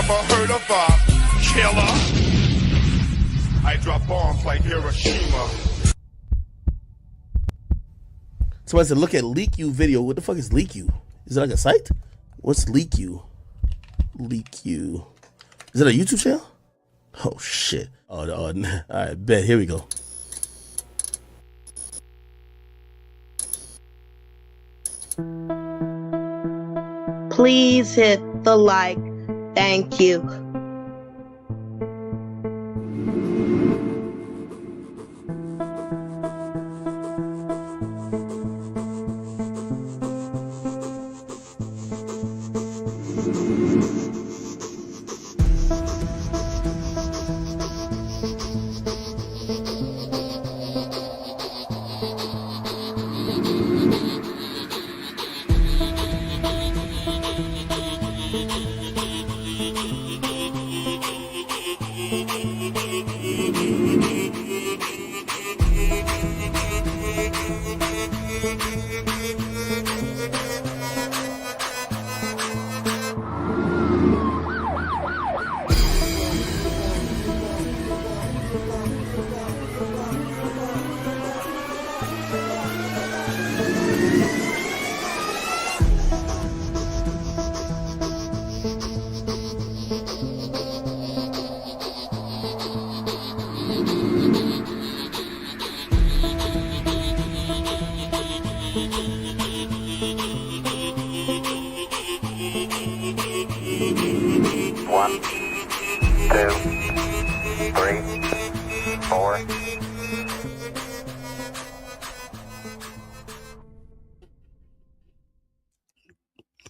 never heard of a killer? I drop bombs like Hiroshima. So I said, look at LeakYou video. What the fuck is LeakYou? Is it like a site? What's LeakYou? LeakYou. Is it a YouTube channel? Oh shit. Oh, I bet. Here we go. Please hit the like. Thank you. One, two, three, four.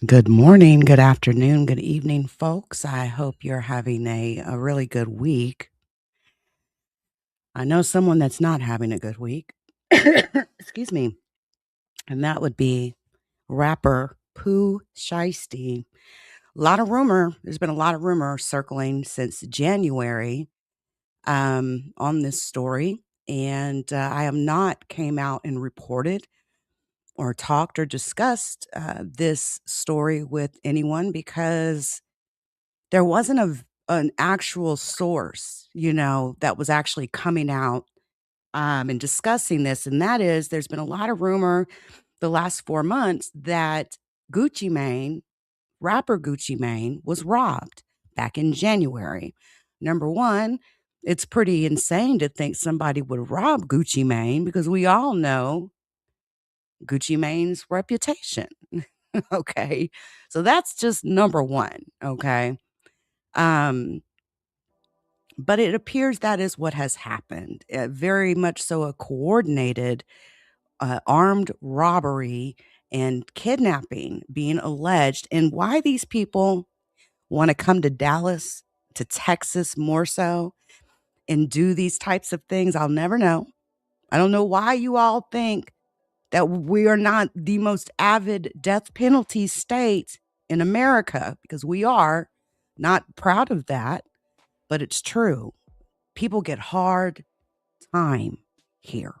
Good morning, good afternoon, good evening, folks. I hope you're having a really good week. I know someone that's not having a good week. Excuse me. And that would be rapper Pooh Shiesty. There's been a lot of rumor circling since January on this story. And I have not came out and reported or talked or discussed this story with anyone because there wasn't an actual source, that was actually coming out and discussing this. And that is, there's been a lot of rumor the last 4 months that rapper Gucci Mane was robbed back in January. Number one, it's pretty insane to think somebody would rob Gucci Mane because we all know Gucci Mane's reputation. Okay. So that's just number one. Okay. But it appears that is what has happened. Very much so a coordinated armed robbery and kidnapping being alleged. And why these people want to come to Dallas, to Texas more so, and do these types of things, I'll never know. I don't know why you all think that we are not the most avid death penalty state in America, because we are. Not proud of that, but it's true. People get hard time here.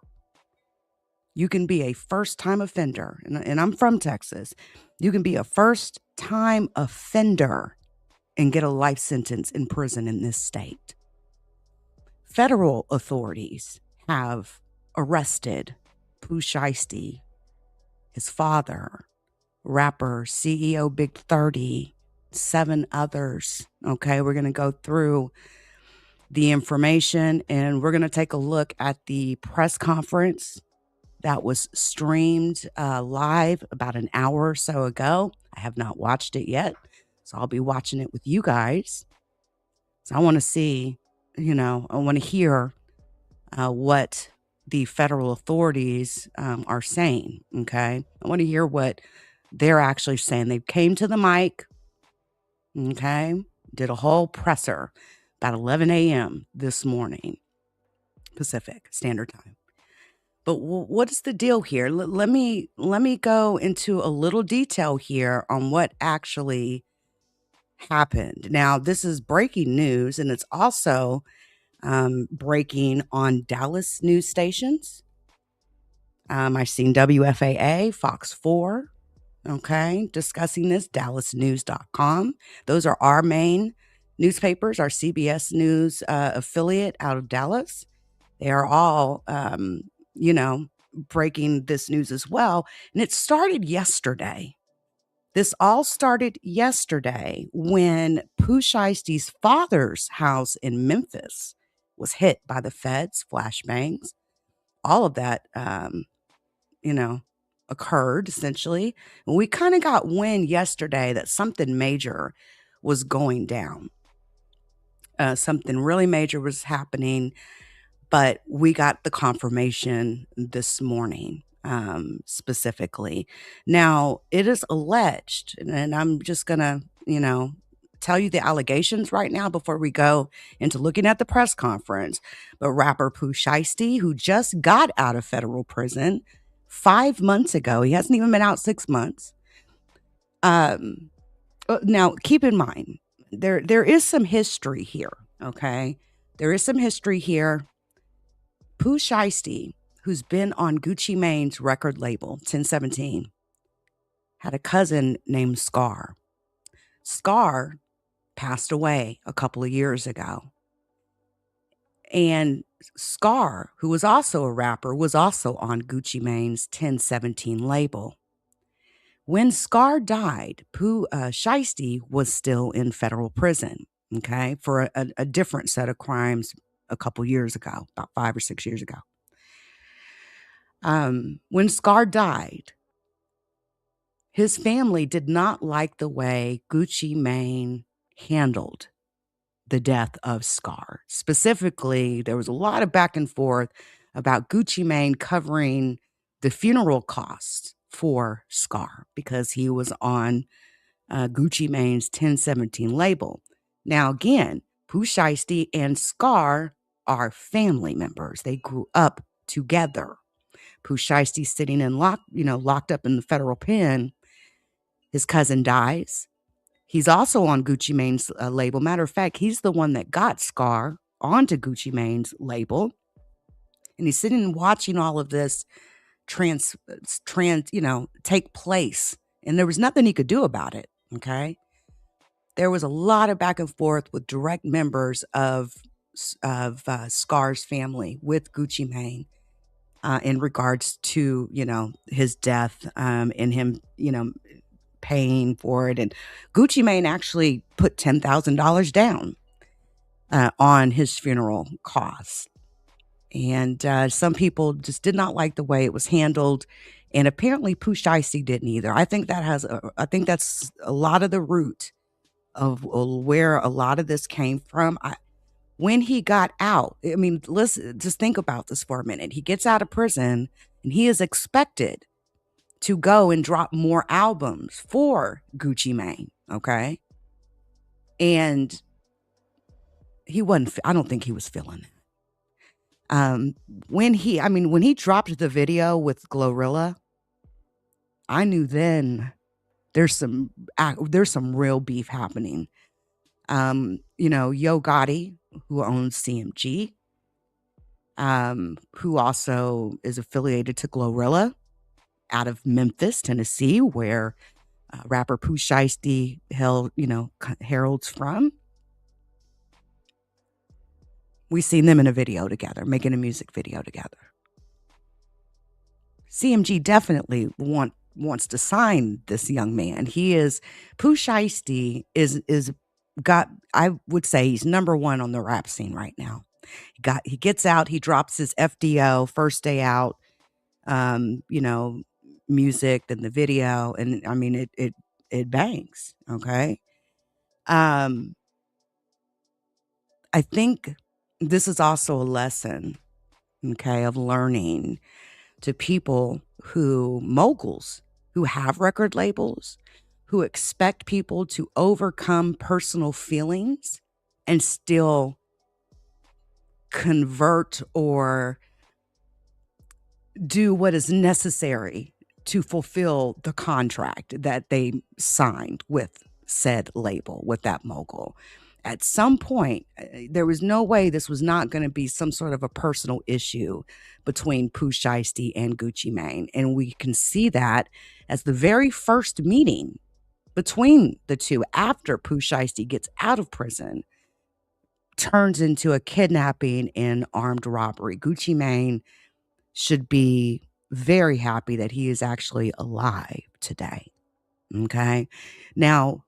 You can be a first-time offender, and I'm from Texas. You can be a first-time offender and get a life sentence in prison in this state. Federal authorities have arrested Pooh Shiesty, his father, rapper, CEO Big 30, 7 others. Okay, we're going to go through the information and we're going to take a look at the press conference that was streamed live about an hour or so ago. I have not watched it yet, so I'll be watching it with you guys. So I want to see, I want to hear what the federal authorities are saying, okay? I want to hear what they're actually saying. They came to the mic, okay? Did a whole presser about 11 a.m. this morning, Pacific Standard Time. But what is the deal here? Let me go into a little detail here on what actually happened. Now, this is breaking news, and it's also breaking on Dallas news stations. I've seen WFAA, Fox 4, okay, discussing this, DallasNews.com. Those are our main newspapers, our CBS News affiliate out of Dallas, they are all, breaking this news as well. And it started yesterday. This all started yesterday when Pooh Shiesty's father's house in Memphis was hit by the feds, flashbangs. All of that, occurred essentially. And we kind of got wind yesterday that something major was going down. Something really major was happening, but we got the confirmation this morning, specifically. Now, it is alleged, and I'm just going to, tell you the allegations right now before we go into looking at the press conference. But rapper Pooh Shiesty, who just got out of federal prison 5 months ago, he hasn't even been out 6 months. Now, keep in mind, there is some history here, okay? There is some history here. Pooh Shiesty, who's been on Gucci Mane's record label, 1017, had a cousin named Scar. Scar passed away a couple of years ago. And Scar, who was also a rapper, was also on Gucci Mane's 1017 label. When Scar died, Pooh Shiesty was still in federal prison, okay, for a different set of crimes a couple years ago, about 5 or 6 years ago. When Scar died, his family did not like the way Gucci Mane handled the death of Scar. Specifically, there was a lot of back and forth about Gucci Mane covering the funeral costs for Scar because he was on Gucci Mane's 1017 label. Now, again, Pooh Shiesty and Scar are family members. They grew up together. Pooh Shiesty sitting in locked up in the federal pen. His cousin dies. He's also on Gucci Mane's label. Matter of fact, he's the one that got Scar onto Gucci Mane's label. And he's sitting and watching all of this take place. And there was nothing he could do about it, okay? There was a lot of back and forth with direct members of Scar's family with Gucci Mane in regards to, his death and him, paying for it. And Gucci Mane actually put $10,000 down on his funeral costs. And some people just did not like the way it was handled. And apparently Pooh Shiesty didn't either. I think that's a lot of the root of where a lot of this came from. When he got out, I mean, listen, just think about this for a minute. He gets out of prison and he is expected to go and drop more albums for Gucci Mane, okay? And he wasn't, I don't think he was feeling it. When he dropped the video with Glorilla, I knew then there's some real beef happening. Yo Gotti, who owns CMG, who also is affiliated to Glorilla out of Memphis, Tennessee, where rapper Pooh Shiesty heralds from. We seen them in a video together, making a music video together. CMG definitely wants to sign this young man. Pooh Shiesty I would say he's number one on the rap scene right now. He gets out, he drops his FDO, first day out, music, then the video, and I mean it bangs, okay? I think this is also a lesson, okay, of learning to people moguls who have record labels, who expect people to overcome personal feelings and still convert or do what is necessary to fulfill the contract that they signed with said label, with that mogul. At some point, there was no way this was not going to be some sort of a personal issue between Pooh Shiesty and Gucci Mane. And we can see that as the very first meeting between the two after Pooh Shiesty gets out of prison turns into a kidnapping and armed robbery. Gucci Mane should be very happy that he is actually alive today. Okay. Now,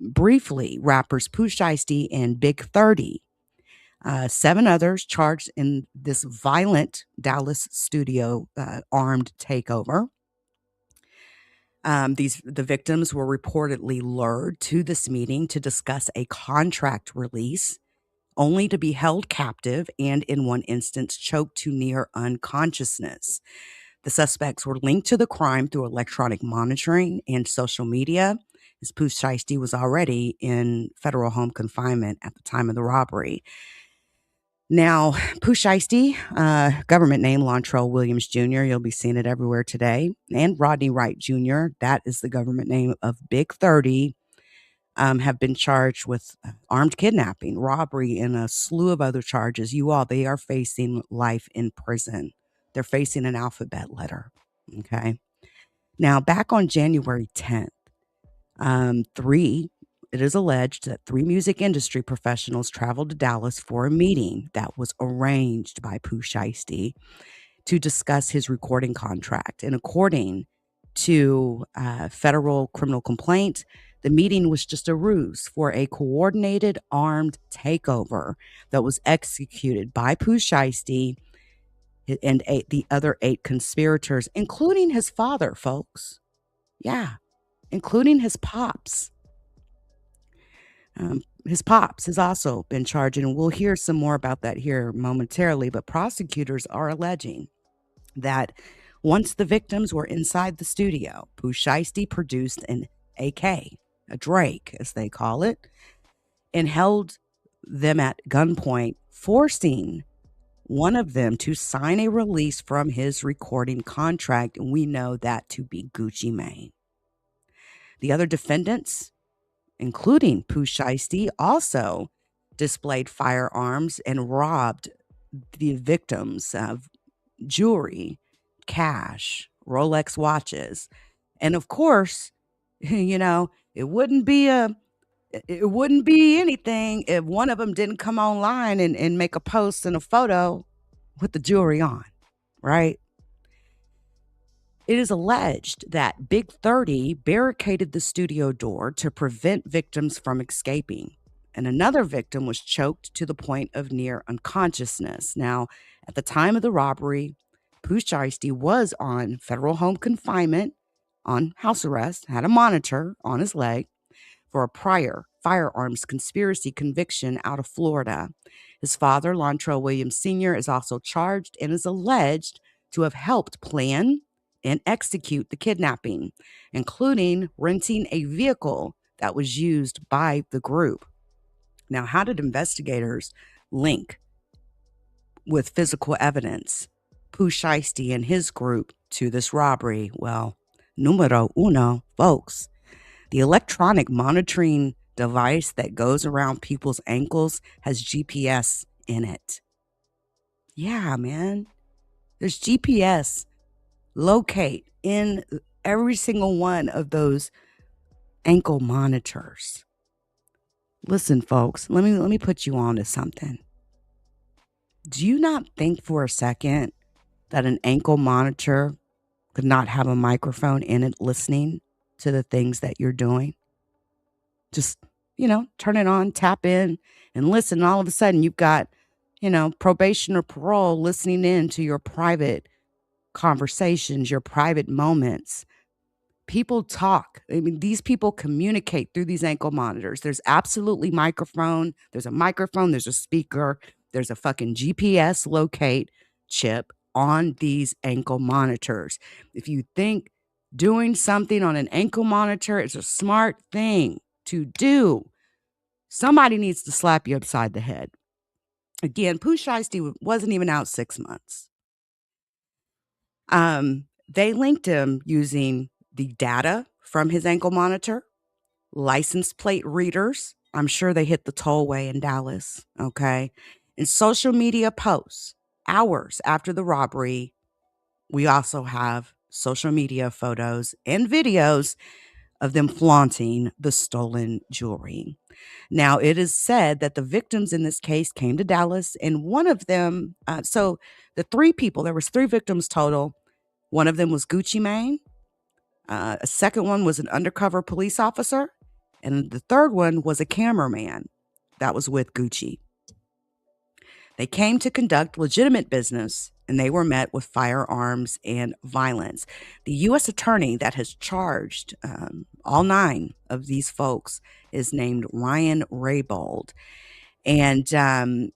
briefly, rappers Pooh Shiesty and Big 30, 7 others charged in this violent Dallas studio armed takeover. The victims were reportedly lured to this meeting to discuss a contract release, only to be held captive and, in one instance, choked to near unconsciousness. The suspects were linked to the crime through electronic monitoring and social media, as Pooh Shiesty was already in federal home confinement at the time of the robbery. Now, Pooh Shiesty, government name Lontrell Williams Jr., you'll be seeing it everywhere today, and Rodney Wright Jr., that is the government name of Big 30, have been charged with armed kidnapping, robbery, and a slew of other charges. They are facing life in prison. They're facing an alphabet letter. Okay. Now, back on January 10th, it is alleged that 3 music industry professionals traveled to Dallas for a meeting that was arranged by Pooh Shiesty to discuss his recording contract. And according to federal criminal complaint, the meeting was just a ruse for a coordinated armed takeover that was executed by Pooh Shiesty and the other 8 conspirators, including his father, folks. Yeah, including his pops. His pops has also been charged, and we'll hear some more about that here momentarily, but prosecutors are alleging that once the victims were inside the studio, Pooh Shiesty produced an AK, a Drake, as they call it, and held them at gunpoint, forcing one of them to sign a release from his recording contract, and we know that to be Gucci Mane. The other defendants, including Pooh Shiesty, also displayed firearms and robbed the victims of jewelry, cash, Rolex watches. And of course, it wouldn't be anything if one of them didn't come online and make a post and a photo with the jewelry on, right? It is alleged that Big 30 barricaded the studio door to prevent victims from escaping, and another victim was choked to the point of near unconsciousness. Now, at the time of the robbery, Pooh Shiesty was on federal home confinement on house arrest, had a monitor on his leg for a prior firearms conspiracy conviction out of Florida. His father, Lontrell Williams Sr., is also charged and is alleged to have helped plan and execute the kidnapping, including renting a vehicle that was used by the group. Now, how did investigators link with physical evidence Pooh Shiesty and his group to this robbery? Well, numero uno, folks, the electronic monitoring device that goes around people's ankles has GPS in it. Yeah, man. There's GPS locate in every single one of those ankle monitors. Listen, folks, let me put you on to something. Do you not think for a second that an ankle monitor could not have a microphone in it listening to the things that you're doing? Just, turn it on, tap in, and listen. And all of a sudden, you've got, probation or parole listening in to your private conversations, your private moments. People talk. I mean, these people communicate through these ankle monitors. There's absolutely microphone. There's a microphone. There's a speaker. There's a fucking GPS locate chip on these ankle monitors. If you think doing something on an ankle monitor is a smart thing to do, somebody needs to slap you upside the head. Again, Pooh Shiesty wasn't even out 6 months. They linked him using the data from his ankle monitor, license plate readers. I'm sure they hit the tollway in Dallas, okay? And social media posts. Hours after the robbery, we also have social media photos and videos of them flaunting the stolen jewelry. Now, it is said that the victims in this case came to Dallas, and one of them, so the three people, there was three victims total. One of them was Gucci Mane. A second one was an undercover police officer. And the third one was a cameraman that was with Gucci. They came to conduct legitimate business, and they were met with firearms and violence. The U.S. attorney that has charged all 9 of these folks is named Ryan Raybould. And,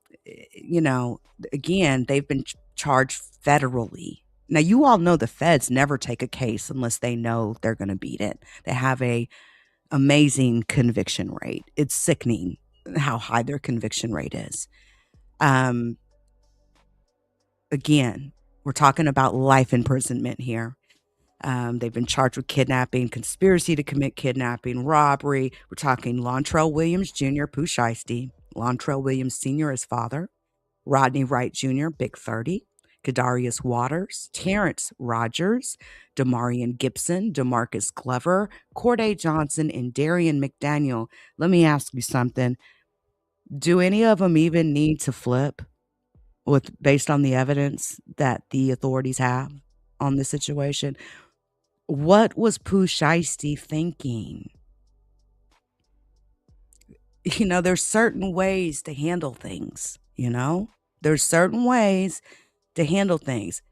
again, they've been charged federally. Now, you all know the feds never take a case unless they know they're going to beat it. They have a amazing conviction rate. It's sickening how high their conviction rate is. Again, we're talking about life imprisonment here. They've been charged with kidnapping, conspiracy to commit kidnapping, robbery. We're talking Lontrell Williams Jr., Pooh Shiesty, Lontrell Williams Sr., his father, Rodney Wright Jr., Big 30, Kadarius Waters, Terrence Rogers, Damarian Gibson, DeMarcus Glover, Corday Johnson, and Darian McDaniel. Let me ask you something. Do any of them even need to flip based on the evidence that the authorities have on this situation? What was Pooh Shiesty thinking? There's certain ways to handle things, There's certain ways to handle things.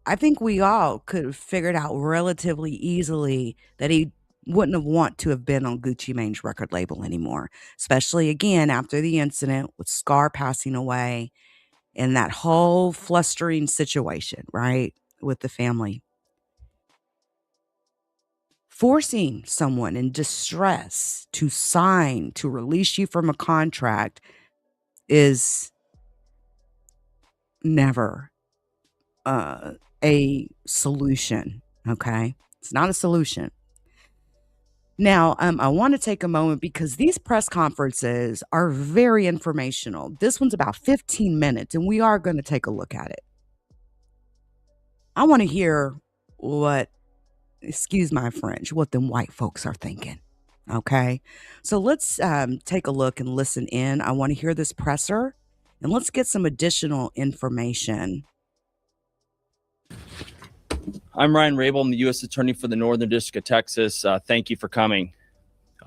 I think we all could have figured out relatively easily that he wouldn't have want to have been on Gucci Mane's record label anymore, especially again after the incident with Scar passing away and that whole flustering situation, right, with the family. Forcing someone in distress to sign to release you from a contract is never a solution, okay? It's not a solution. Now, I want to take a moment because these press conferences are very informational. This one's about 15 minutes, and we are going to take a look at it. I want to hear excuse my French, what them white folks are thinking, okay? So let's take a look and listen in. I want to hear this presser, and let's get some additional information. I'm Ryan Raybould. I'm the U.S. Attorney for the Northern District of Texas. Thank you for coming.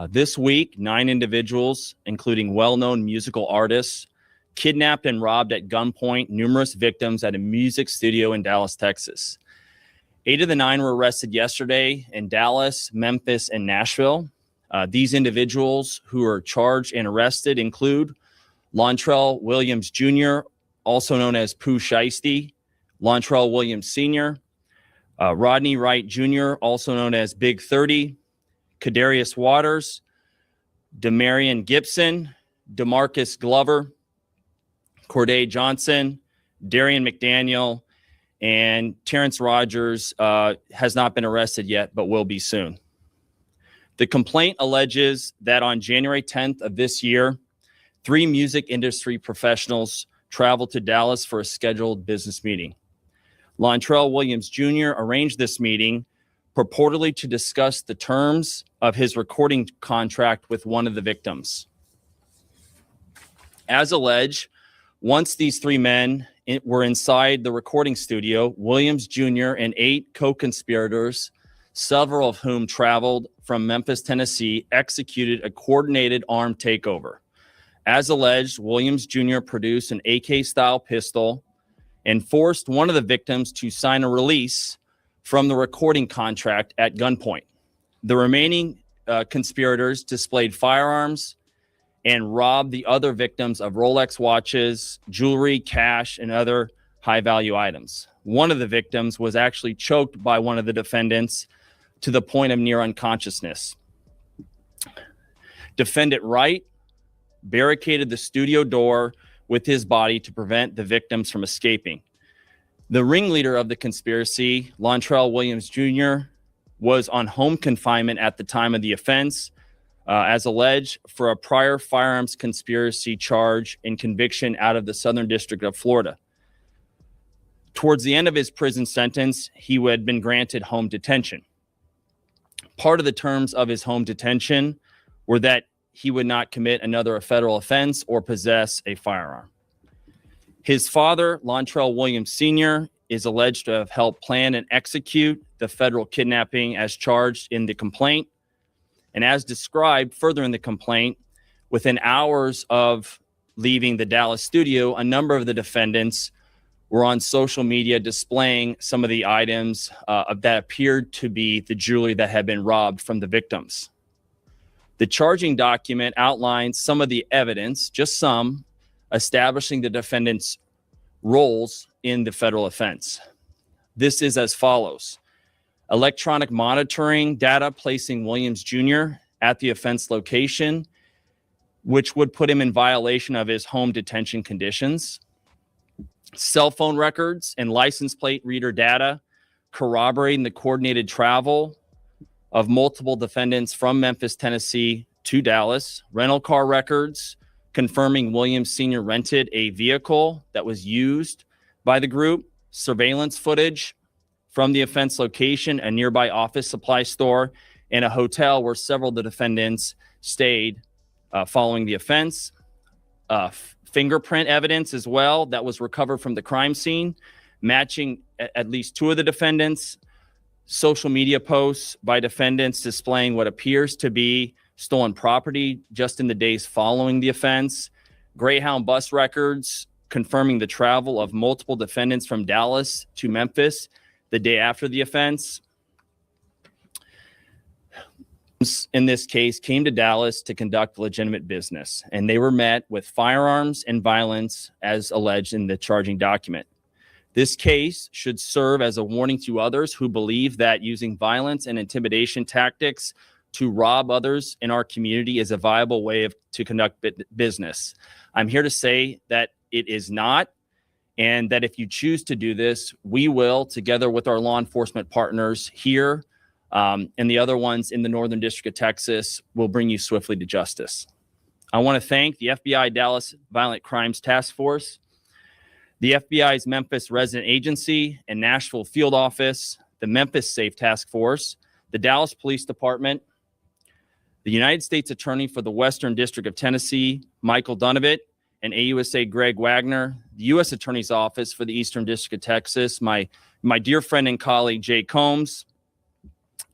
This week, 9 individuals, including well-known musical artists, kidnapped and robbed at gunpoint numerous victims at a music studio in Dallas, Texas. 8 of the 9 were arrested yesterday in Dallas, Memphis, and Nashville. These individuals who are charged and arrested include Lontrell Williams Jr., also known as Pooh Shiesty, Lontrell Williams Sr., Rodney Wright Jr., also known as Big 30, Kadarius Waters, Damarian Gibson, DeMarcus Glover, Corday Johnson, Darian McDaniel, and Terrence Rogers has not been arrested yet, but will be soon. The complaint alleges that on January 10th of this year, 3 music industry professionals traveled to Dallas for a scheduled business meeting. Lontrell Williams Jr. arranged this meeting purportedly to discuss the terms of his recording contract with one of the victims. As alleged, once these 3 men were inside the recording studio, Williams Jr. and 8 co-conspirators, several of whom traveled from Memphis, Tennessee, executed a coordinated armed takeover. As alleged, Williams Jr. produced an AK-style pistol and forced one of the victims to sign a release from the recording contract at gunpoint. The remaining conspirators displayed firearms and robbed the other victims of Rolex watches, jewelry, cash, and other high-value items. One of the victims was actually choked by one of the defendants to the point of near unconsciousness. Defendant Wright barricaded the studio door with his body to prevent the victims from escaping. The ringleader of the conspiracy, Lontrell Williams Jr., was on home confinement at the time of the offense, as alleged, for a prior firearms conspiracy charge and conviction out of the Southern District of Florida. Towards the end of his prison sentence, he had been granted home detention. Part of the terms of his home detention were that he would not commit another federal offense or possess a firearm. His father, Lontrell Williams Sr., is alleged to have helped plan and execute the federal kidnapping as charged in the complaint. And as described further in the complaint, within hours of leaving the Dallas studio, a number of the defendants were on social media displaying some of the items that appeared to be the jewelry that had been robbed from the victims. The charging document outlines some of the evidence, just some, establishing the defendants' roles in the federal offense. This is as follows: electronic monitoring data placing Williams Jr. at the offense location, which would put him in violation of his home detention conditions. Cell phone records and license plate reader data corroborating the coordinated travel of multiple defendants from Memphis, Tennessee to Dallas. Rental car records confirming Williams Sr. rented a vehicle that was used by the group. Surveillance footage from the offense location, a nearby office supply store, and a hotel where several of the defendants stayed following the offense. Fingerprint evidence as well that was recovered from the crime scene, matching at least two of the defendants. Social media posts by defendants displaying what appears to be stolen property just in the days following the offense. Greyhound bus records confirming the travel of multiple defendants from Dallas to Memphis the day after the offense. In this case, came to Dallas to conduct legitimate business, and they were met with firearms and violence as alleged in the charging document. This case should serve as a warning to others who believe that using violence and intimidation tactics to rob others in our community is a viable way to conduct business. I'm here to say that it is not, and that if you choose to do this, we will, together with our law enforcement partners here and the other ones in the Northern District of Texas, will bring you swiftly to justice. I want to thank the FBI Dallas Violent Crimes Task Force, the FBI's Memphis Resident Agency and Nashville Field Office, the Memphis Safe Task Force, the Dallas Police Department, the United States Attorney for the Western District of Tennessee, Michael Dunovit, and AUSA Greg Wagner, the U.S. Attorney's Office for the Eastern District of Texas, my dear friend and colleague Jay Combs,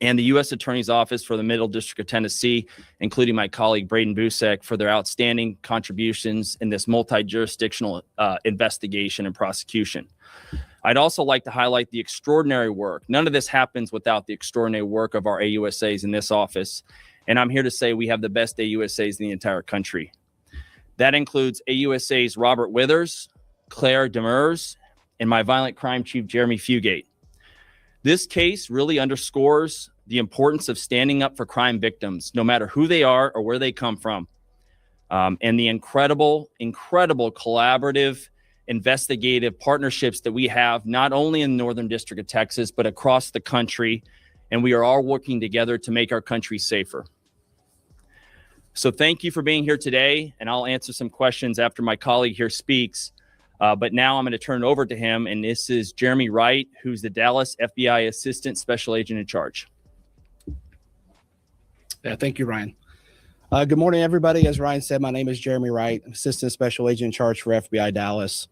and the U.S. Attorney's Office for the Middle District of Tennessee, including my colleague Braden Busek, for their outstanding contributions in this multi-jurisdictional investigation and prosecution. I'd also like to highlight the extraordinary work. None of this happens without the extraordinary work of our AUSAs in this office, and I'm here to say we have the best AUSAs in the entire country. That includes AUSAs Robert Withers, Claire Demers, and my violent crime chief, Jeremy Fugate. This case really underscores the importance of standing up for crime victims, no matter who they are or where they come from, and the incredible collaborative, investigative partnerships that we have, not only in the Northern District of Texas, but across the country, and we are all working together to make our country safer. So thank you for being here today, and I'll answer some questions after my colleague here speaks. But now I'm going to turn it over to him, and this is Jeremy Wright, who's the Dallas FBI Assistant Special Agent in charge. Yeah, thank you, Ryan. Good morning, everybody. As Ryan said, my name is Jeremy Wright, Assistant Special Agent in charge for FBI Dallas.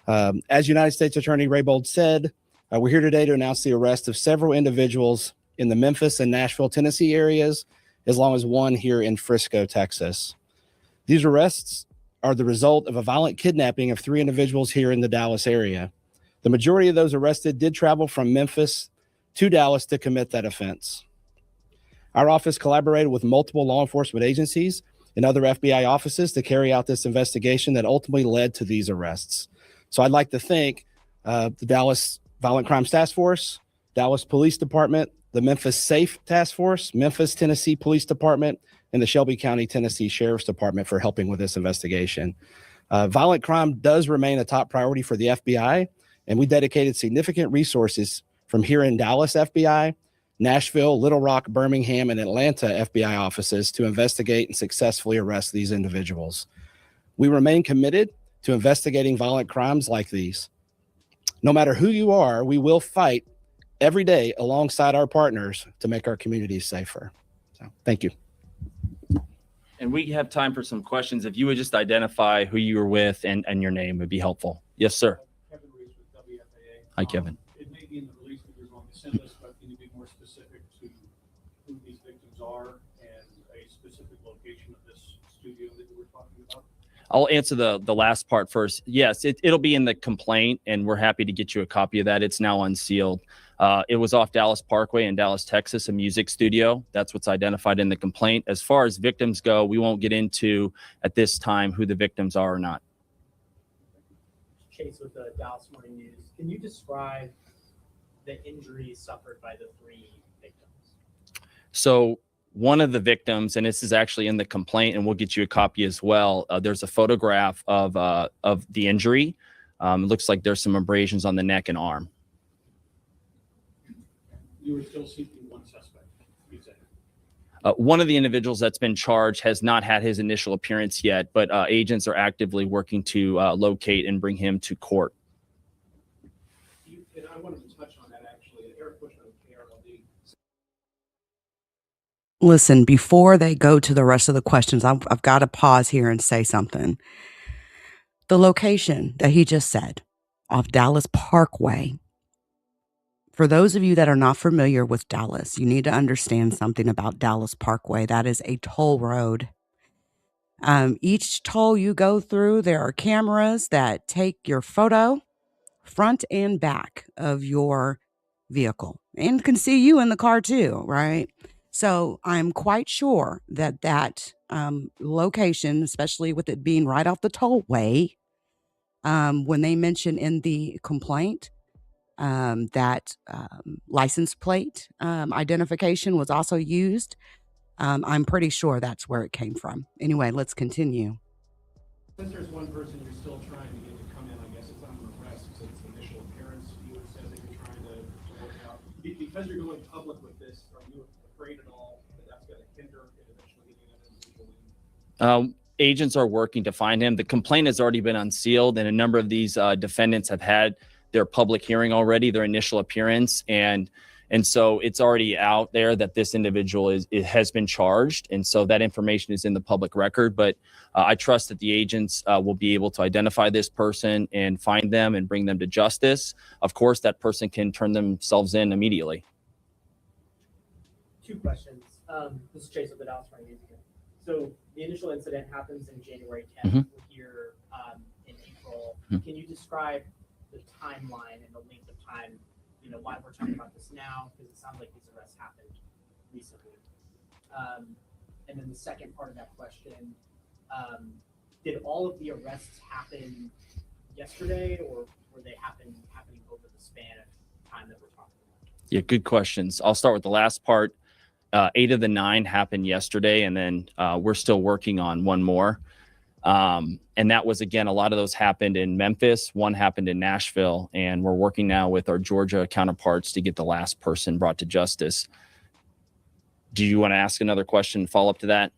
As United States Attorney Raybould said, we're here today to announce the arrest of several individuals in the Memphis and Nashville, Tennessee areas, as long as one here in Frisco, Texas. These arrests are the result of a violent kidnapping of 3 individuals here in the Dallas area. The majority of those arrested did travel from Memphis to Dallas to commit that offense. Our office collaborated with multiple law enforcement agencies and other FBI offices to carry out this investigation that ultimately led to these arrests. So I'd like to thank the Dallas Violent Crimes Task Force, Dallas Police Department, the Memphis Safe Task Force, Memphis, Tennessee Police Department, and the Shelby County, Tennessee Sheriff's Department for helping with this investigation. Violent crime does remain a top priority for the FBI, and we dedicated significant resources from here in Dallas FBI, Nashville, Little Rock, Birmingham, and Atlanta FBI offices to investigate and successfully arrest these individuals. We remain committed to investigating violent crimes like these. No matter who you are, we will fight every day alongside our partners to make our communities safer. So thank you. And we have time for some questions. If you would just identify who you were with and your name would be helpful. Yes, sir. Kevin Reese with WFAA. Hi, Kevin. It may be in the release that you're going to send us, but can you be more specific to who these victims are and a specific location of this studio that you were talking about? I'll answer the last part first. Yes, it'll be in the complaint, and we're happy to get you a copy of that. It's now unsealed. It was off Dallas Parkway in Dallas, Texas, a music studio. That's what's identified in the complaint. As far as victims go, we won't get into at this time who the victims are or not. Chase with the Dallas Morning News. Can you describe the injuries suffered by the 3 victims? So one of the victims, and this is actually in the complaint, and we'll get you a copy as well. There's a photograph of the injury. It looks like there's some abrasions on the neck and arm. You were still seeking one suspect, you said. One of the individuals that's been charged has not had his initial appearance yet, but agents are actively working to locate and bring him to court. And I wanted to touch on that actually. Eric Bushman, KRLD. Listen, before they go to the rest of the questions, I've got to pause here and say something. The location that he just said, off Dallas Parkway. For those of you that are not familiar with Dallas, you need to understand something about Dallas Parkway. That is a toll road. Each toll you go through, there are cameras that take your photo front and back of your vehicle and can see you in the car too, right? So I'm quite sure that location, especially with it being right off the tollway, when they mention in the complaint that license plate identification was also used, I'm pretty sure that's where it came from. Anyway, let's continue. Since there's one person you're still trying to get to come in, I guess it's on arrest since initial appearance, you would say that you're trying to work out. Because you're going public with this, are you afraid at all that that's going to hinder it eventually getting an individual in? Agents are working to find him. The complaint has already been unsealed, and a number of these defendants have had their public hearing already, their initial appearance, and so it's already out there that this individual has been charged, and so that information is in the public record. But I trust that the agents will be able to identify this person and find them and bring them to justice. Of course, that person can turn themselves in immediately. 2 questions. This is Chase with the Dallas Morning News again. So the initial incident happens in January 10th. Mm-hmm. We're here in April. Mm-hmm. Can you describe the timeline and the length of time, why we're talking about this now? Because it sounds like these arrests happened recently. And then the second part of that question, did all of the arrests happen yesterday, or were they happening over the span of time that we're talking about? Yeah, good questions. I'll start with the last part. 8 of the 9 happened yesterday, and then we're still working on one more. And that was, again, a lot of those happened in Memphis. One happened in Nashville, and we're working now with our Georgia counterparts to get the last person brought to justice. Do you want to ask another question, follow up to that?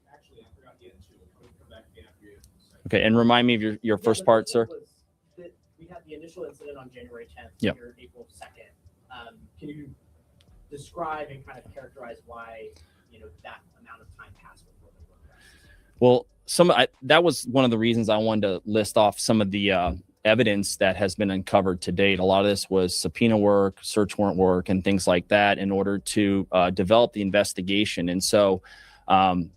Actually, I forgot to get to it. I'll come back again after you. Okay, and remind me of your first part, sir. We had the initial incident on January 10th, Yep. here April 2nd. Can you describe and kind of characterize why, that amount of time passed before they were arrested? Well, that was one of the reasons I wanted to list off some of the evidence that has been uncovered to date. A lot of this was subpoena work, search warrant work, and things like that in order to develop the investigation. And so the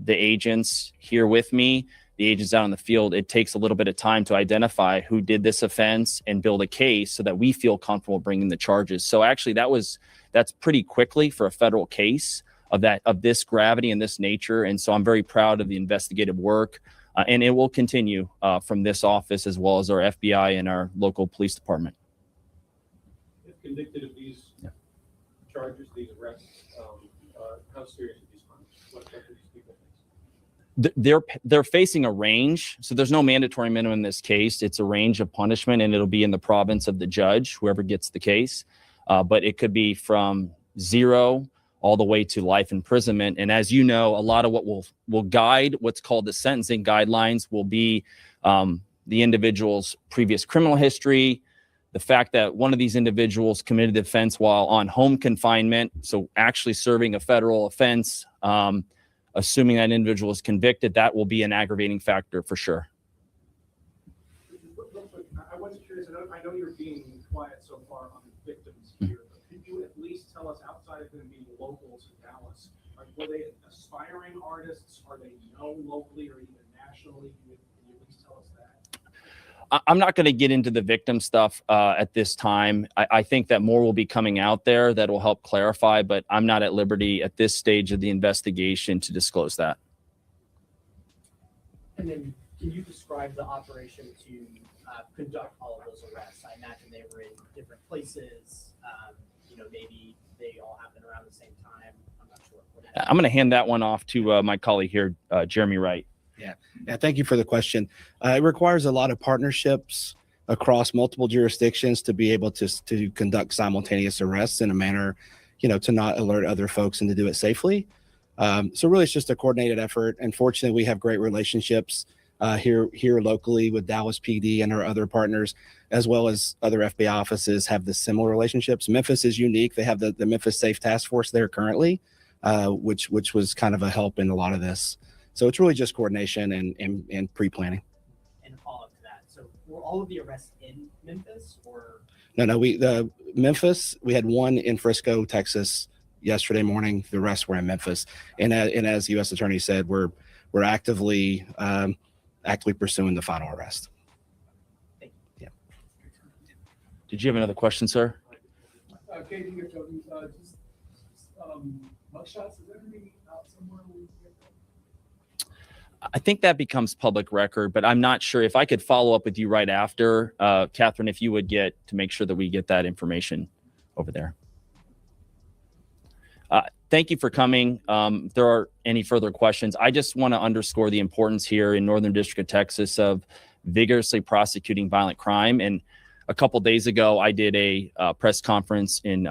agents here with me, the agents out in the field, it takes a little bit of time to identify who did this offense and build a case so that we feel comfortable bringing the charges. So actually that's pretty quickly for a federal case of this gravity and this nature. And so I'm very proud of the investigative work, and it will continue from this office as well as our FBI and our local police department. If convicted of these charges, these arrests, how serious are these crimes? What effect do these people face? They're facing a range. So there's no mandatory minimum in this case. It's a range of punishment, and it'll be in the province of the judge, whoever gets the case. But it could be from 0 all the way to life imprisonment. And as you know, a lot of what will guide what's called the sentencing guidelines will be the individual's previous criminal history, the fact that one of these individuals committed the offense while on home confinement, so actually serving a federal offense, assuming that individual is convicted, that will be an aggravating factor for sure. Real quick, I was curious. I know you're being quiet so far on the victims here, but could you at least tell us, outside of them being locals in Dallas, were they aspiring artists? Are they known locally or even nationally? Can you at least tell us that? I'm not going to get into the victim stuff at this time. I think that more will be coming out there that will help clarify, but I'm not at liberty at this stage of the investigation to disclose that. And then can you describe the operation to conduct all of those arrests? I imagine they were in different places. Maybe they all happened around the same time. I'm not sure. I'm going to hand that one off to my colleague here, Jeremy Wright. Yeah, thank you for the question. It requires a lot of partnerships across multiple jurisdictions to be able to conduct simultaneous arrests in a manner, to not alert other folks and to do it safely. So really, it's just a coordinated effort. And fortunately, we have great relationships here locally with Dallas PD and our other partners, as well as other FBI offices have the similar relationships. Memphis is unique. They have the Memphis Safe Task Force there currently, which was kind of a help in a lot of this. So it's really just coordination and pre-planning. And a follow-up to that. So were all of the arrests in Memphis or? No, Memphis, we had one in Frisco, Texas yesterday morning. The rest were in Memphis. And as the U.S. Attorney said, we're actively pursuing the final arrest. Thank you. Yeah. Did you have another question, sir? Katie, mugshots, is that going to be out somewhere? I think that becomes public record, but I'm not sure. If I could follow up with you right after, Catherine, if you would get to make sure that we get that information over there. Thank you for coming. If there are any further questions, I just want to underscore the importance here in Northern District of Texas of vigorously prosecuting violent crime. And a couple days ago, I did a press conference in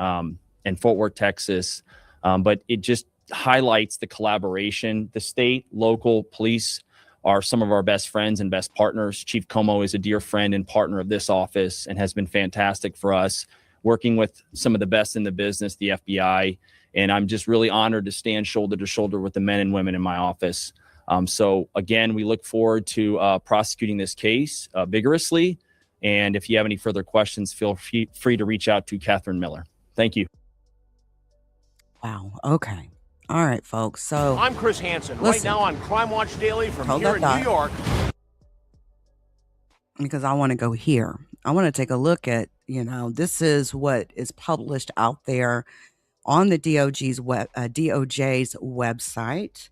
Fort Worth, Texas, but it just highlights the collaboration. The state, local police are some of our best friends and best partners. Chief Como is a dear friend and partner of this office and has been fantastic for us, working with some of the best in the business, the FBI. And I'm just really honored to stand shoulder to shoulder with the men and women in my office. So again, we look forward to prosecuting this case vigorously. And if you have any further questions, feel free to reach out to Catherine Miller. Thank you. Wow. Okay. All right, folks. So I'm Chris Hansen, listen, right now on Crime Watch Daily from hold here in that New York. Because I want to go here. I want to take a look at, this is what is published out there on the DOJ's website.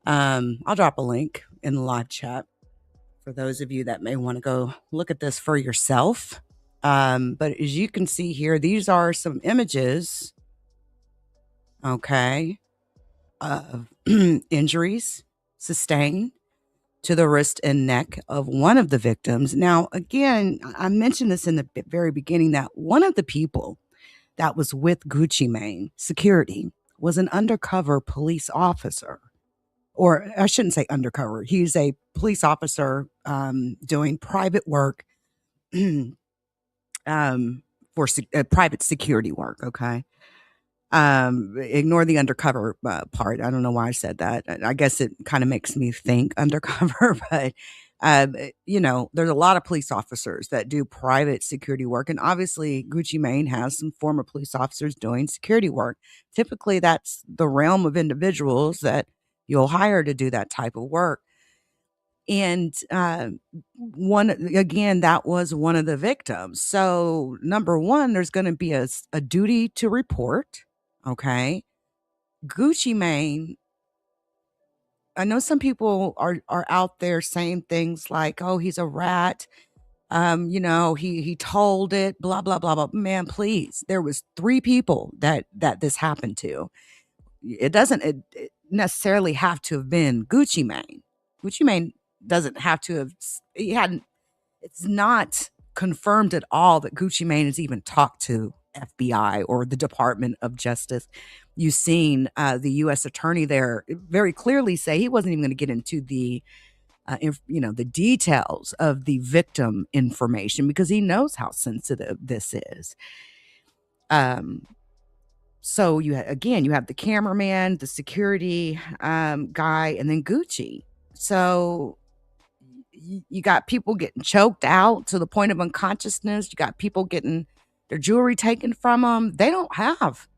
I'll drop a link in the live chat for those of you that may want to go look at this for yourself. But as you can see here, these are some images, okay, of injuries sustained to the wrist and neck of one of the victims. Now, again, I mentioned this in the very beginning that one of the people that was with Gucci Mane security was an undercover police officer. Or I shouldn't say undercover. He's a police officer doing private work for private security work, okay? Ignore the undercover part. I don't know why I said that. I guess it kind of makes me think undercover, but there's a lot of police officers that do private security work, and obviously Gucci Mane has some former police officers doing security work. Typically, that's the realm of individuals that you'll hire to do that type of work. And that was one of the victims. So number one, there's going to be a duty to report. Okay. Gucci Mane, I know some people are out there saying things like, oh, he's a rat. He told it, blah, blah, blah, blah. Man, please. There was 3 people that this happened to. It doesn't necessarily have to have been Gucci Mane. Gucci Mane doesn't have to have, it's not confirmed at all that Gucci Mane has even talked to FBI or the Department of Justice. You've seen the U.S. Attorney there very clearly say he wasn't even going to get into the the details of the victim information, because he knows how sensitive this is. So you have the cameraman, the security guy, and then Gucci. So you got people getting choked out to the point of unconsciousness. You got people getting their jewelry taken from them. They don't have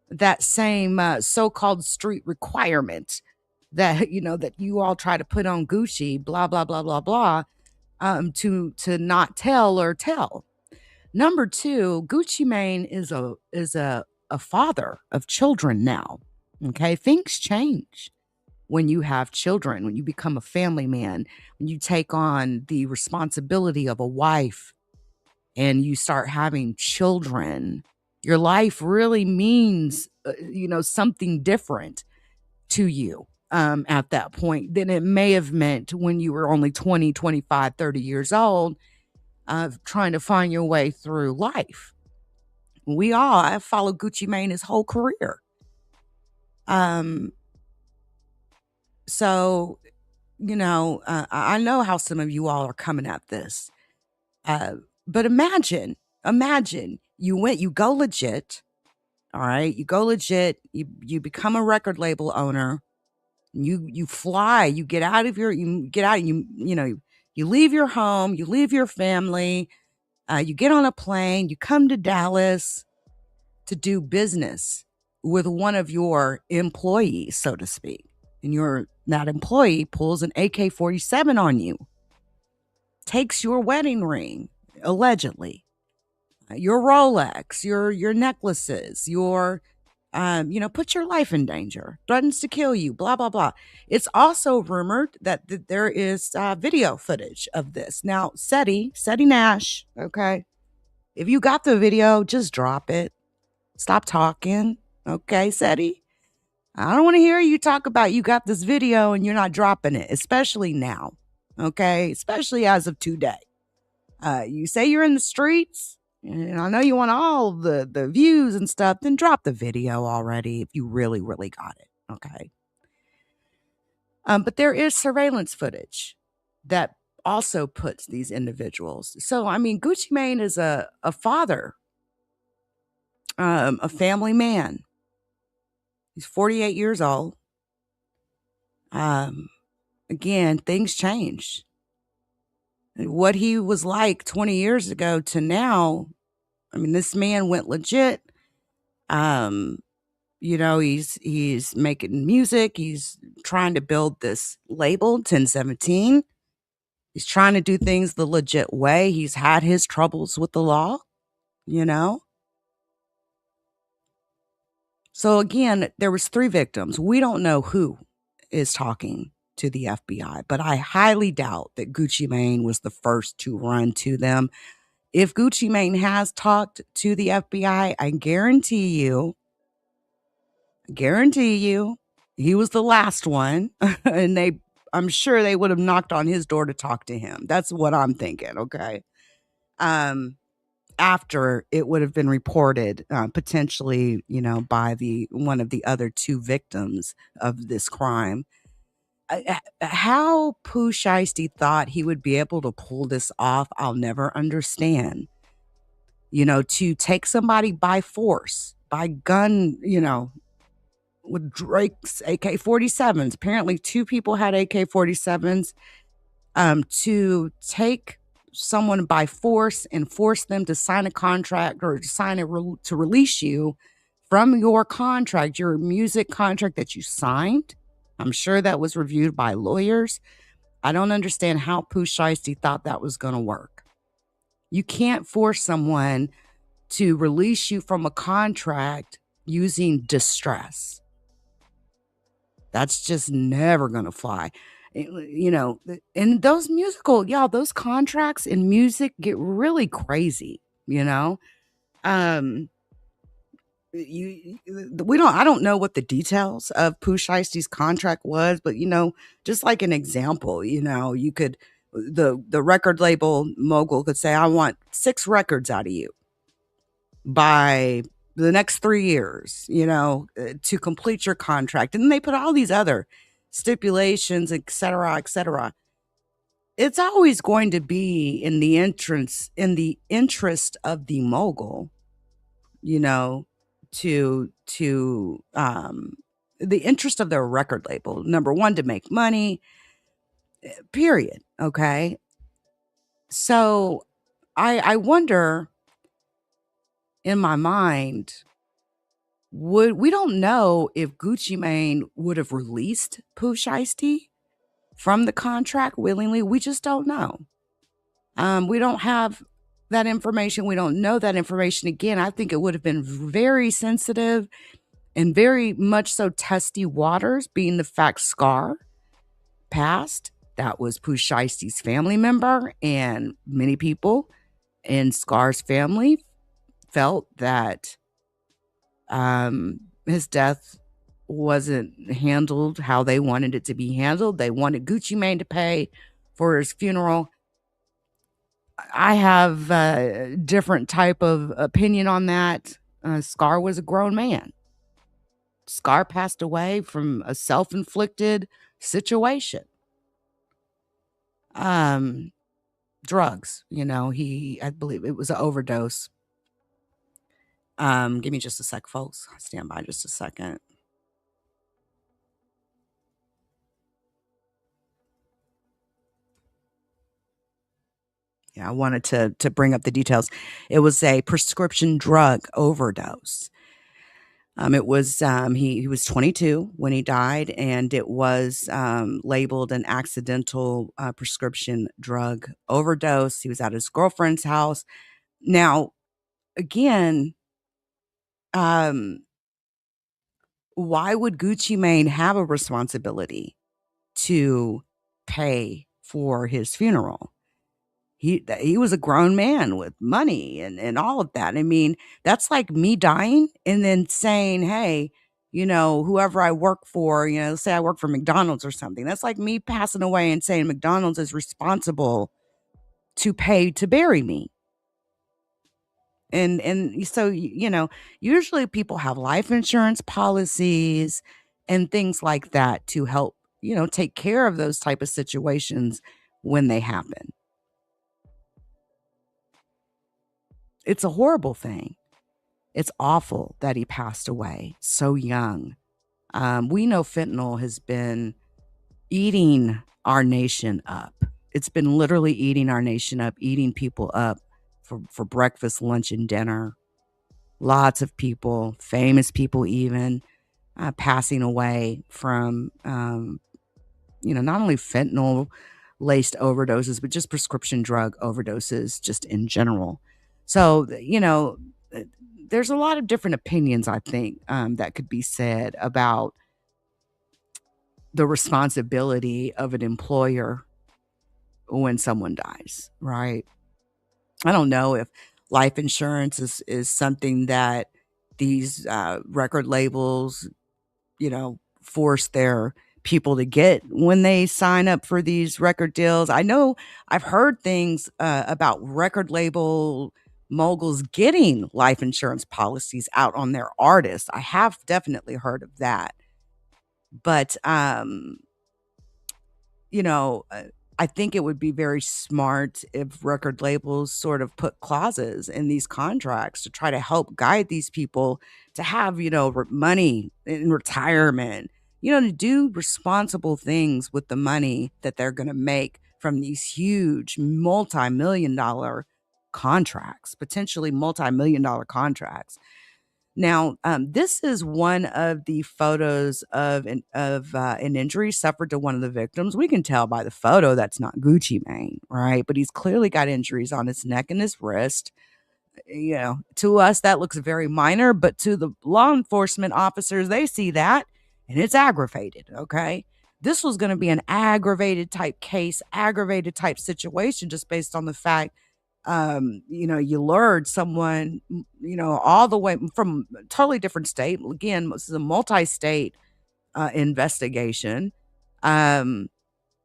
that same so-called street requirement that that you all try to put on Gucci, blah blah blah blah blah, to not tell or tell. Number two, Gucci Mane is a father of children now. Okay, things change when you have children, when you become a family man, when you take on the responsibility of a wife, and you start having children. Your life really means something different to you at that point than it may have meant when you were only 20, 25, 30 years old, trying to find your way through life. I followed Gucci Mane his whole career. So, I know how some of you all are coming at this. But imagine you go legit. All right. You go legit. You become a record label owner. You fly, you get out, you leave your home, you leave your family, you get on a plane, you come to Dallas to do business with one of your employees, so to speak. And that employee pulls an AK-47 on you, takes your wedding ring, allegedly, your Rolex, your necklaces, puts your life in danger, threatens to kill you, blah, blah, blah. It's also rumored that there is video footage of this. Now, SETI Nash, okay, if you got the video, just drop it. Stop talking, okay, SETI? I don't want to hear you talk about you got this video and you're not dropping it, especially now, okay, especially as of today. You say you're in the streets, and I know you want all the views and stuff, then drop the video already if you really, really got it, okay? But there is surveillance footage that also puts these individuals. So, Gucci Mane is a father, a family man. He's 48 years old. Again, things changed. What he was like 20 years ago to now, this man went legit. He's making music. He's trying to build this label, 1017. He's trying to do things the legit way. He's had his troubles with the law, So again, there was 3 victims. We don't know who is talking to the FBI, but I highly doubt that Gucci Mane was the first to run to them. If Gucci Mane has talked to the FBI, I guarantee you, he was the last one. And I'm sure they would have knocked on his door to talk to him. That's what I'm thinking, okay? After it would have been reported, potentially, by one of the other 2 victims of this crime. How Pooh Shiesty thought he would be able to pull this off, I'll never understand. To take somebody by force, by gun, with Drake's AK-47s. Apparently 2 people had AK-47s. To take someone by force and force them to sign a contract or to release you from your contract, your music contract that you signed. I'm sure that was reviewed by lawyers. I don't understand how Pooh Shiesty thought that was going to work. You can't force someone to release you from a contract using distress. That's just never going to fly. And those those contracts in music get really crazy, I don't know what the details of Pooh Shiesty's contract was, but just like an example, you could, the record label mogul could say, I want 6 records out of you by the next 3 years, to complete your contract. And then they put all these other stipulations, et cetera, et cetera. it's always going to be in the interest of the mogul, you know, to the interest of their record label. Number one, to make money, period. Okay. So I wonder in my mind, we don't know if Gucci Mane would have released Pooh Shiesty from the contract willingly. We just don't know. We don't have that information. We don't know that information. Again, I think it would have been very sensitive and very much so testy waters, being the fact Scar passed. That was Pooh Shiesty's family member, and many people in Scar's family felt that his death wasn't handled how they wanted it to be handled. They wanted Gucci Mane to pay for his funeral. I have a different type of opinion on that. Scar was a grown man. Scar passed away from a self-inflicted situation. Drugs, I believe it was an overdose. Give me just a sec, folks. Stand by just a second. Yeah, I wanted to bring up the details. It was a prescription drug overdose. It was he was 22 when he died, and it was labeled an accidental prescription drug overdose. He was at his girlfriend's house. Now, again, why would Gucci Mane have a responsibility to pay for his funeral? He was a grown man with money and all of that. I mean, that's like me dying and then saying, hey, whoever I work for, say I work for McDonald's or something. That's like me passing away and saying McDonald's is responsible to pay to bury me. And so, usually people have life insurance policies and things like that to help, take care of those type of situations when they happen. It's a horrible thing. It's awful that he passed away so young. We know fentanyl has been eating our nation up. It's been literally eating our nation up, eating people up for breakfast, lunch, and dinner. Lots of people, famous people even, passing away from, not only fentanyl laced overdoses, but just prescription drug overdoses just in general. So, there's a lot of different opinions, I think, that could be said about the responsibility of an employer when someone dies, right? I don't know if life insurance is something that these record labels, force their people to get when they sign up for these record deals. I know I've heard things about record label moguls getting life insurance policies out on their artists. I have definitely heard of that. But, I think it would be very smart if record labels sort of put clauses in these contracts to try to help guide these people to have, money in retirement, to do responsible things with the money that they're going to make from these huge multi-million-dollar contracts, potentially multi-million-dollar contracts. Now, this is one of the photos of an injury suffered to one of the victims. We can tell by the photo that's not Gucci Mane, right? But he's clearly got injuries on his neck and his wrist. To us, that looks very minor, but to the law enforcement officers, they see that, and it's aggravated, okay? This was going to be an aggravated type case, aggravated type situation, just based on the fact you lured someone, all the way from a totally different state. Again, this is a multi-state investigation. And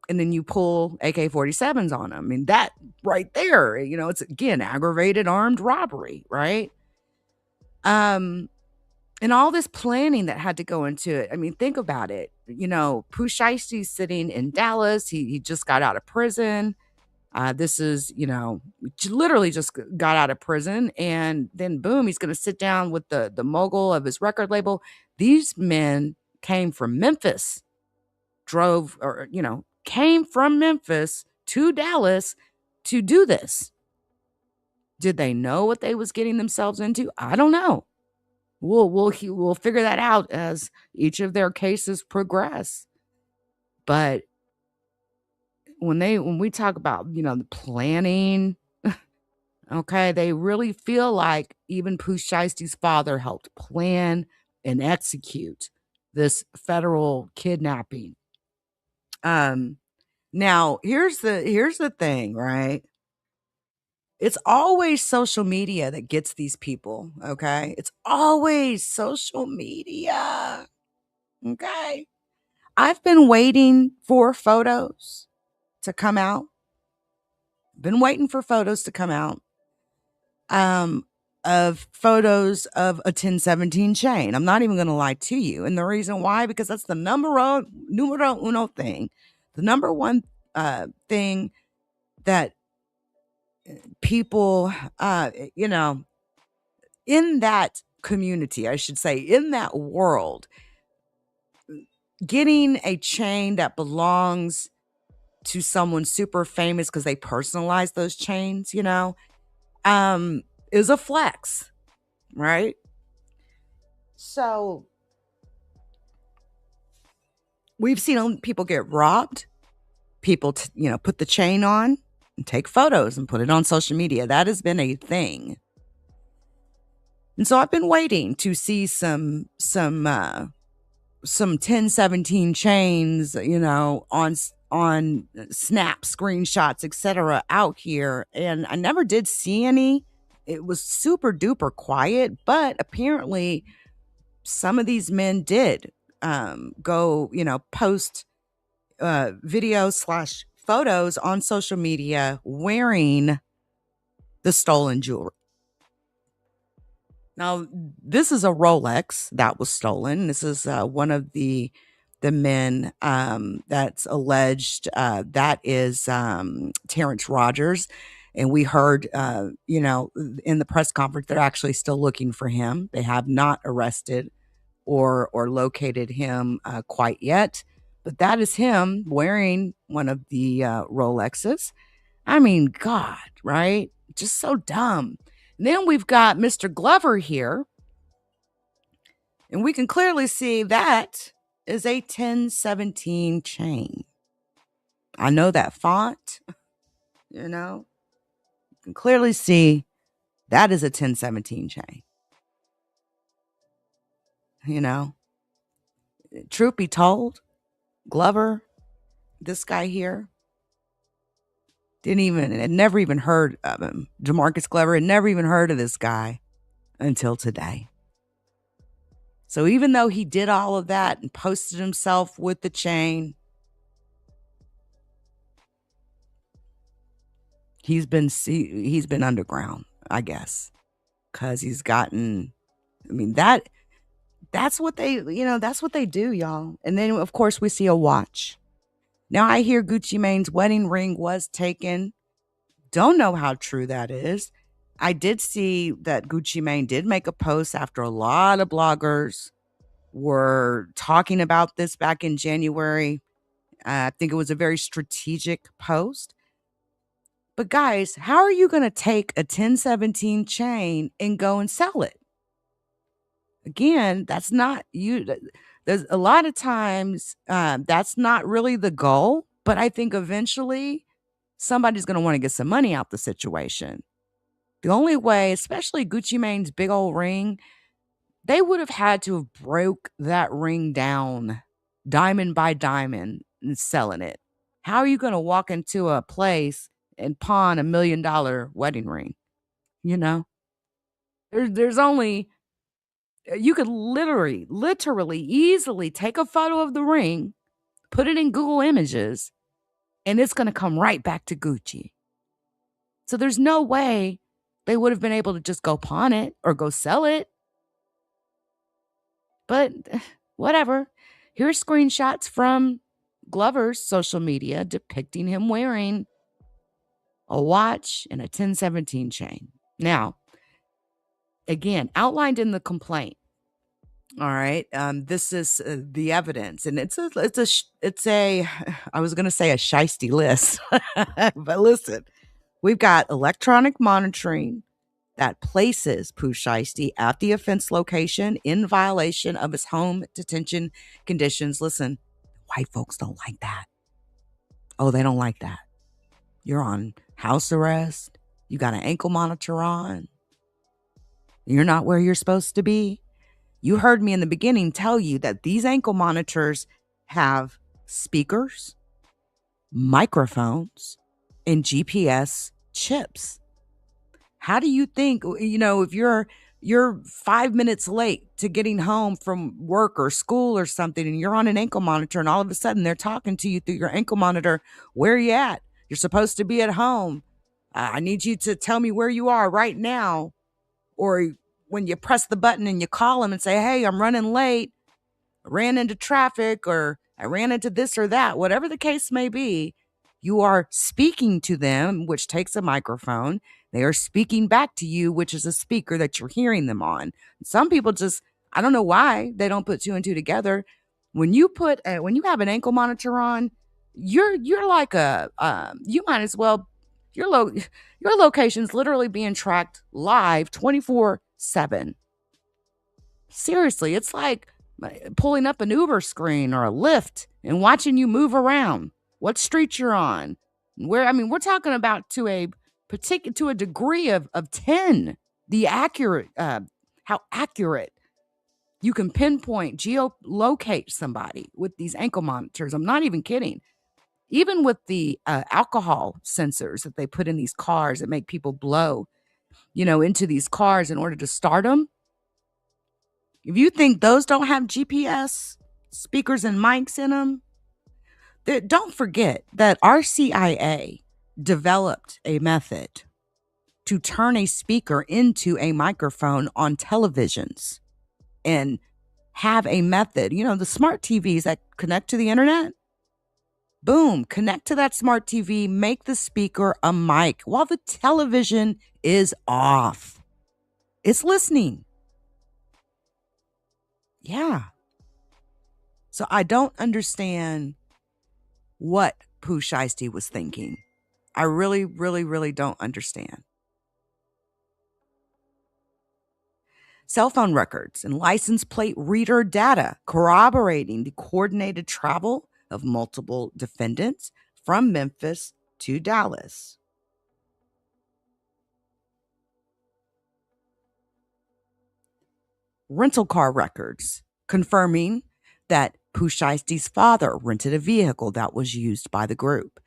then you pull AK-47s on them. I mean, that right there, it's again aggravated armed robbery, right? And all this planning that had to go into it. I mean, think about it. Pooh Shiesty's sitting in Dallas. He just got out of prison. This is, literally just got out of prison. And then boom, he's going to sit down with the mogul of his record label. These men came from Memphis, came from Memphis to Dallas to do this. Did they know what they was getting themselves into? I don't know. We'll figure that out as each of their cases progress. But when we talk about, the planning, okay, they really feel like even Pooh Shiesty's father helped plan and execute this federal kidnapping. Now here's the thing, right? It's always social media that gets these people, okay? It's always social media, okay? I've been waiting for photos to come out. Been waiting for photos to come out of photos of a 1017 chain. I'm not even going to lie to you. And the reason why, because that's the numero uno thing. The number one thing that people, in that community, I should say, in that world, getting a chain that belongs to someone super famous because they personalize those chains, is a flex, right? So we've seen people get robbed. People, put the chain on and take photos and put it on social media. That has been a thing. And so I've been waiting to see some 1017 chains, on snap screenshots, etc. out here. And I never did see any. It was super duper quiet, but apparently some of these men did go, post videos / photos on social media wearing the stolen jewelry. Now, this is a Rolex that was stolen. This is one of the men that's alleged. That is Terrence Rogers. And we heard, in the press conference, they're actually still looking for him. They have not arrested or located him quite yet. But that is him wearing one of the Rolexes. I mean, God, right? Just so dumb. And then we've got Mr. Glover here. And we can clearly see that is a 1017 chain. I know that font, you can clearly see that is a 1017 chain. Truth be told, Glover, this guy here, had never even heard of him. Jamarcus Glover had never even heard of this guy until today. So even though he did all of that and posted himself with the chain, he's been underground, I guess, because he's gotten. I mean, that's what they do, y'all. And then of course we see a watch. Now I hear Gucci Mane's wedding ring was taken. Don't know how true that is. I did see that Gucci Mane did make a post after a lot of bloggers were talking about this back in January. I think it was a very strategic post. But guys, how are you going to take a 1017 chain and go and sell it? Again, that's not you. There's a lot of times that's not really the goal. But I think eventually somebody's going to want to get some money out the situation. The only way, especially Gucci Mane's big old ring, they would have had to have broke that ring down diamond by diamond and selling it. How are you going to walk into a place and pawn $1 million wedding ring? There's only, you could literally easily take a photo of the ring, put it in Google Images, and it's going to come right back to Gucci. So there's no way they would have been able to just go pawn it or go sell it. But whatever. Here's screenshots from Glover's social media depicting him wearing a watch and a 1017 chain. Now, again, outlined in the complaint. All right. This is the evidence, and it's a I was going to say a shiesty list, but listen, we've got electronic monitoring that places Pooh Shiesty at the offense location in violation of his home detention conditions. Listen, white folks don't like that. Oh, they don't like that. You're on house arrest. You got an ankle monitor on. You're not where you're supposed to be. You heard me in the beginning tell you that these ankle monitors have speakers, microphones, and GPS chips. How do you think, if you're 5 minutes late to getting home from work or school or something, and you're on an ankle monitor, and all of a sudden they're talking to you through your ankle monitor, where are you at? You're supposed to be at home. I need you to tell me where you are right now. Or when you press the button and you call them and say, hey, I'm running late, I ran into traffic, or I ran into this or that, whatever the case may be, you are speaking to them, which takes a microphone. They are speaking back to you, which is a speaker that you're hearing them on. Some people just, I don't know why they don't put two and two together. When you have an ankle monitor on, you're like you might as well, your location's literally being tracked live 24/7. Seriously, it's like pulling up an Uber screen or a Lyft and watching you move around, what street you're on, we're talking about to a degree of 10, how accurate you can pinpoint, geolocate somebody with these ankle monitors. I'm not even kidding. Even with the alcohol sensors that they put in these cars that make people blow, into these cars in order to start them. If you think those don't have GPS speakers and mics in them, don't forget that our CIA developed a method to turn a speaker into a microphone on televisions and have a method, the smart TVs that connect to the internet. Boom, connect to that smart TV, make the speaker a mic while the television is off. It's listening. Yeah. So I don't understand what Pooh Shiesty was thinking. I really, really, really don't understand. Cell phone records and license plate reader data corroborating the coordinated travel of multiple defendants from Memphis to Dallas. Rental car records confirming that Pooh Shiesty's father rented a vehicle that was used by the group.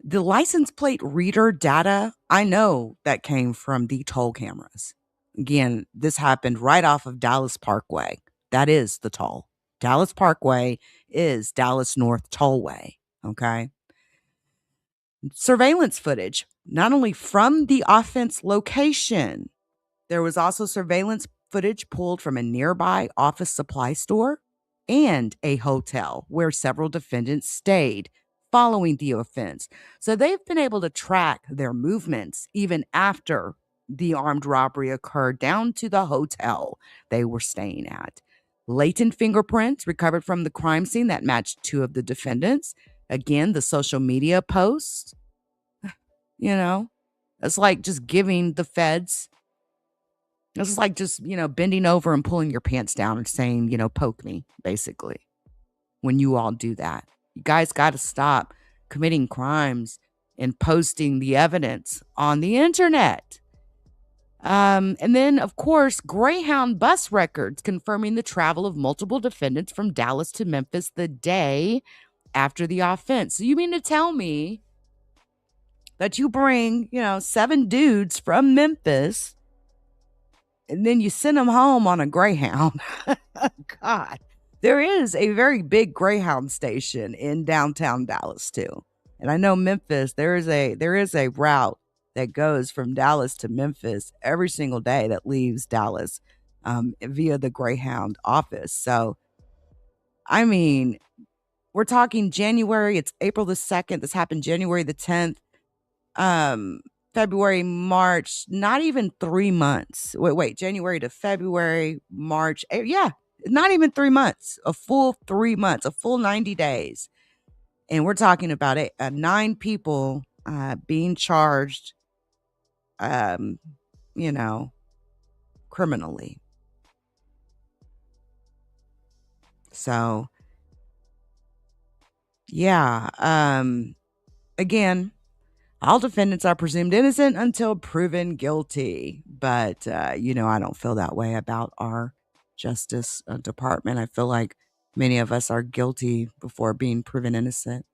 The license plate reader data, I know that came from the toll cameras. Again, this happened right off of Dallas Parkway. That is the toll. Dallas Parkway is Dallas North Tollway, okay? Surveillance footage, not only from the offense location, there was also surveillance footage pulled from a nearby office supply store and a hotel where several defendants stayed following the offense. So they've been able to track their movements even after the armed robbery occurred down to the hotel they were staying at. Latent fingerprints recovered from the crime scene that matched two of the defendants. Again, the social media posts, it's like just giving the feds, it's like just, bending over and pulling your pants down and saying, poke me, basically, when you all do that. You guys got to stop committing crimes and posting the evidence on the internet. And then, of course, Greyhound bus records confirming the travel of multiple defendants from Dallas to Memphis the day after the offense. So you mean to tell me that you bring, 7 dudes from Memphis and then you send them home on a Greyhound? God, there is a very big Greyhound station in downtown Dallas too. And I know Memphis, there is a route that goes from Dallas to Memphis every single day that leaves Dallas. via the Greyhound office. So, I mean, we're talking January. It's April the 2nd. This happened January the 10th. February, March, not even 3 months. Wait, January to February, March. Yeah, not even 3 months. A full 3 months, a full 90 days. And we're talking about 9 people being charged, criminally. So, yeah. Again, all defendants are presumed innocent until proven guilty. But, I don't feel that way about our Justice Department. I feel like many of us are guilty before being proven innocent.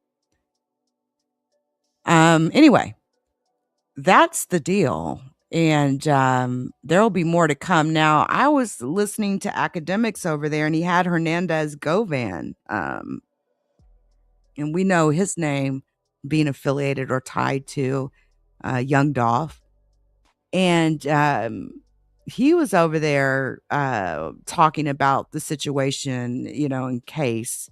Anyway, that's the deal. And there'll be more to come. Now, I was listening to Academics over there, and he had Hernandez Govan. And we know his name being affiliated or tied to Young Dolph. And he was over there talking about the situation, in case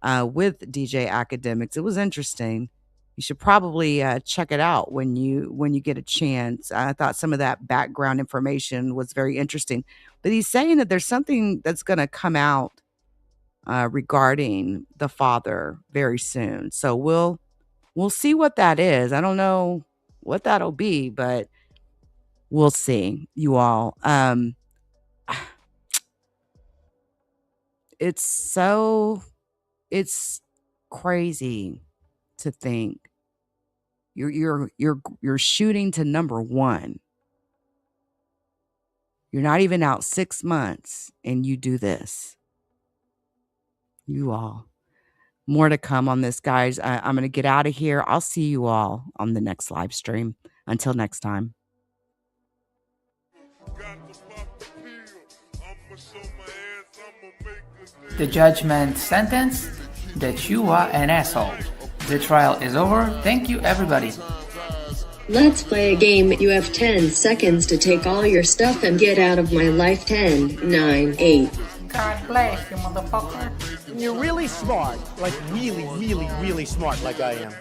with DJ Academics. It was interesting. You should probably check it out when you get a chance. I thought some of that background information was very interesting. But he's saying that there's something that's going to come out regarding the father very soon. So we'll see what that is. I don't know what that'll be, but we'll see, you all. It's crazy to think you're shooting to number 1. You're not even out 6 months and you do this. You all. More to come on this, guys. I'm going to get out of here. I'll see you all on the next live stream. Until next time. The judgment sentence that you are an asshole. The trial is over. Thank you, everybody. Let's play a game. You have 10 seconds to take all your stuff and get out of my life. 10, 9, 8. God bless you, motherfucker. And you're really smart. Like really, really, really smart like I am.